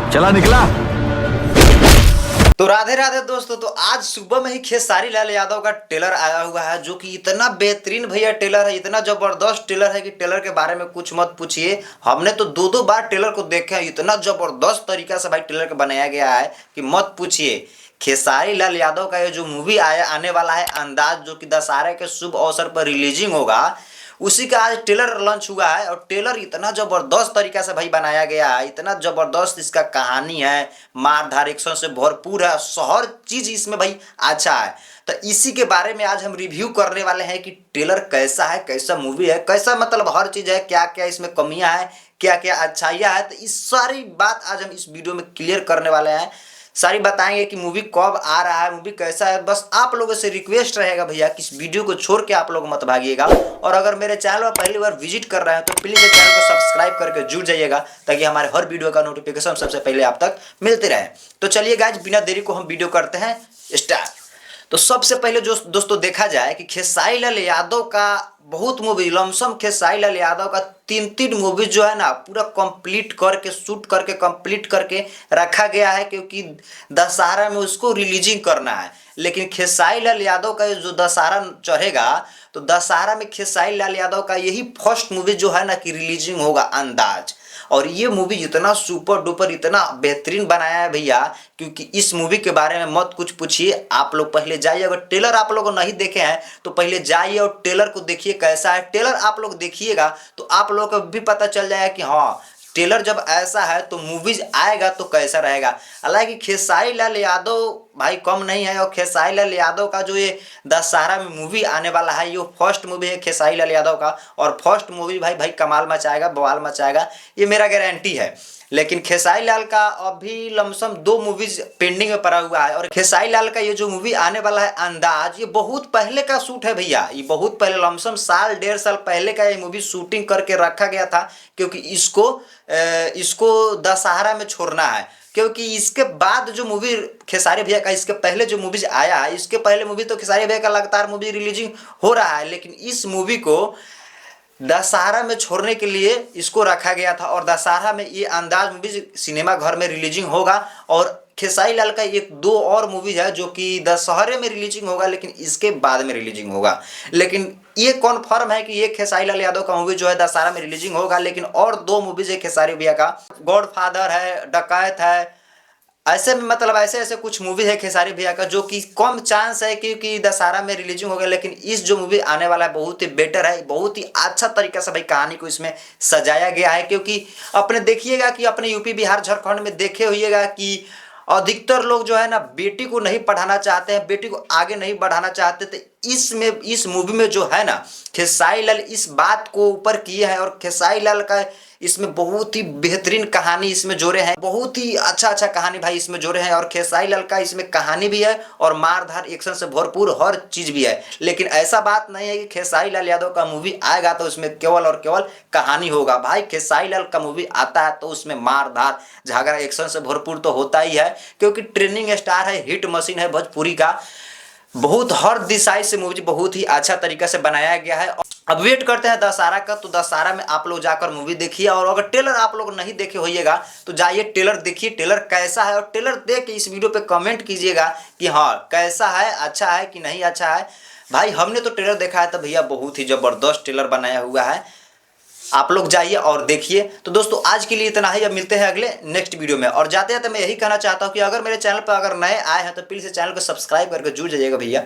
चला निकला। तो राधे राधे दोस्तों, तो आज सुबह में ही खेसारी लाल यादव का ट्रेलर आया हुआ है, जो कि इतना बेहतरीन भैया ट्रेलर है, इतना जबरदस्त ट्रेलर है कि ट्रेलर के बारे में कुछ मत पूछिए। हमने तो दो दो बार ट्रेलर को देखे हैं, इतना जबरदस्त तरीका से भाई ट्रेलर को बनाया गया है कि मत पूछिए। खेसारी लाल यादव का ये जो मूवी आने वाला है अंदाज, जो कि दशहरे के शुभ अवसर पर रिलीजिंग होगा, उसी का आज ट्रेलर लॉन्च हुआ है। और ट्रेलर इतना जबरदस्त तरीका से भाई बनाया गया है, इतना जबरदस्त इसका कहानी है, मारधार एक्शन से भरपूर है, हर चीज इसमें भाई अच्छा है। तो इसी के बारे में आज हम रिव्यू करने वाले हैं कि ट्रेलर कैसा है, कैसा मूवी है, कैसा मतलब हर चीज है, क्या क्या इसमें कमियां है, क्या क्या अच्छाइयां है। तो इस सारी बात आज हम इस वीडियो में क्लियर करने वाले हैं, सारी बताएंगे कि मूवी कब आ रहा है, मूवी कैसा है। बस आप लोगों से रिक्वेस्ट रहेगा भैया कि इस वीडियो को छोड़ के आप लोग मत भागिएगा। और अगर मेरे चैनल पर पहली बार विजिट कर रहे हैं तो प्लीज मेरे चैनल को सब्सक्राइब करके जुड़ जाइएगा, ताकि हमारे हर वीडियो का नोटिफिकेशन सबसे पहले आप तक मिलते रहे। तो चलिए गाइज, बिना देरी को हम वीडियो करते हैं स्टार्ट। तो सबसे पहले जो दोस्तों देखा जाए कि खेसारी लाल यादव का बहुत मूवी, लमसम खेसारी लाल यादव का तीन मूवी जो है ना पूरा कंप्लीट करके, शूट करके, कंप्लीट करके रखा गया है, क्योंकि दशहरा में उसको रिलीजिंग करना है। लेकिन खेसारी लाल यादव का जो दशहरा चढ़ेगा, तो दशहरा में खेसारी लाल यादव का यही फर्स्ट मूवी जो है ना कि रिलीजिंग होगा अंदाज। और ये मूवी इतना सुपर डुपर, इतना बेहतरीन बनाया है भैया, क्योंकि इस मूवी के बारे में मत कुछ पूछिए। आप लोग पहले जाइए, अगर ट्रेलर आप लोगों नहीं देखे हैं तो पहले जाइए और ट्रेलर को देखिए कैसा है। ट्रेलर आप लोग देखिएगा तो आप लोगों को भी पता चल जाएगा कि हाँ, ट्रेलर जब ऐसा है तो मूवीज आएगा तो कैसा रहेगा। हालांकि खेसारी लाल यादव भाई कम नहीं है, और खेसारी लाल यादव का जो ये दशहरा में मूवी आने वाला है, ये फर्स्ट मूवी है खेसारी लाल यादव का। और फर्स्ट मूवी भाई भाई कमाल मचाएगा, बवाल मचाएगा, ये मेरा गारंटी है। लेकिन खेसारी लाल का अभी लमसम 2 मूवीज पेंडिंग में पड़ा हुआ है। और खेसारी लाल का ये जो मूवी आने वाला है अंदाज, ये बहुत पहले का शूट है भैया, ये बहुत पहले, लमसम साल 1.5 साल पहले का ये मूवी शूटिंग करके रखा गया था, क्योंकि इसको दशहरा में छोड़ना है। क्योंकि इसके बाद जो मूवी खेसारी भैया का, इसके पहले जो मूवीज आया है, इसके पहले मूवी तो खेसारी भैया का लगातार मूवी रिलीजिंग हो रहा है, लेकिन इस मूवी को दशहरा में छोड़ने के लिए इसको रखा गया था। और दशहरा में ये अंदाज मूवी सिनेमा घर में रिलीजिंग होगा। और खेसारी लाल का 1-2 और मूवीज है जो कि दशहरे में रिलीजिंग होगा, लेकिन इसके बाद में रिलीजिंग होगा। लेकिन ये कॉन्फर्म है कि ये खेसारी लाल यादव का मूवी जो है दशहरा में रिलीजिंग होगा। लेकिन और 2 मूवीज है खेसारी भैया का, गॉडफादर है, डकैत है, ऐसे में मतलब ऐसे ऐसे कुछ मूवी है खेसारी भैया का जो कि कम चांस है क्योंकि दशहरा में रिलीजिंग हो गया। लेकिन इस जो मूवी आने वाला है बहुत ही बेटर है, बहुत ही अच्छा तरीका से भाई कहानी को इसमें सजाया गया है। क्योंकि अपने देखिएगा कि अपने यूपी बिहार झारखंड में देखे होइएगा कि अधिकतर लोग जो है ना बेटी को नहीं पढ़ाना चाहते हैं, बेटी को आगे नहीं बढ़ाना चाहते। तो इस मूवी में जो है ना खेसारी लाल इस बात को ऊपर किए हैं। और खेसारी लाल का इसमें बहुत ही बेहतरीन कहानी इसमें जोड़े हैं, बहुत ही अच्छा कहानी भाई इसमें जोड़े हैं। और खेसारी लाल का इसमें कहानी भी है और मारधार एक्शन से भरपूर हर चीज भी है। लेकिन ऐसा बात नहीं है कि खेसारी लाल यादव का मूवी आएगा तो उसमें केवल और केवल कहानी होगा। भाई खेसारी लाल का मूवी आता है तो उसमें मारधार झगड़ा एक्शन से भरपूर तो होता ही है, क्योंकि ट्रेनिंग स्टार है, हिट मशीन है भोजपुरी का। बहुत हर दिशाई से मूवी बहुत ही अच्छा तरीका से बनाया गया है। अब वेट करते हैं दशहरा का, तो दशहरा में आप लोग जाकर मूवी देखिए। और अगर ट्रेलर आप लोग नहीं देखे होइएगा तो जाइए ट्रेलर देखिए, ट्रेलर कैसा है। और ट्रेलर देख के इस वीडियो पे कमेंट कीजिएगा कि हाँ कैसा है, अच्छा है कि नहीं अच्छा है। भाई हमने तो ट्रेलर देखा है तो भैया बहुत ही जबरदस्त ट्रेलर बनाया हुआ है, आप लोग जाइए और देखिए। तो दोस्तों आज के लिए इतना ही, अब मिलते हैं अगले नेक्स्ट वीडियो में। और जाते जाते मैं यही कहना चाहता हूँ कि अगर मेरे चैनल पर अगर नए आए हैं तो प्लीज़ चैनल को सब्सक्राइब करके जुड़ जाइएगा भैया।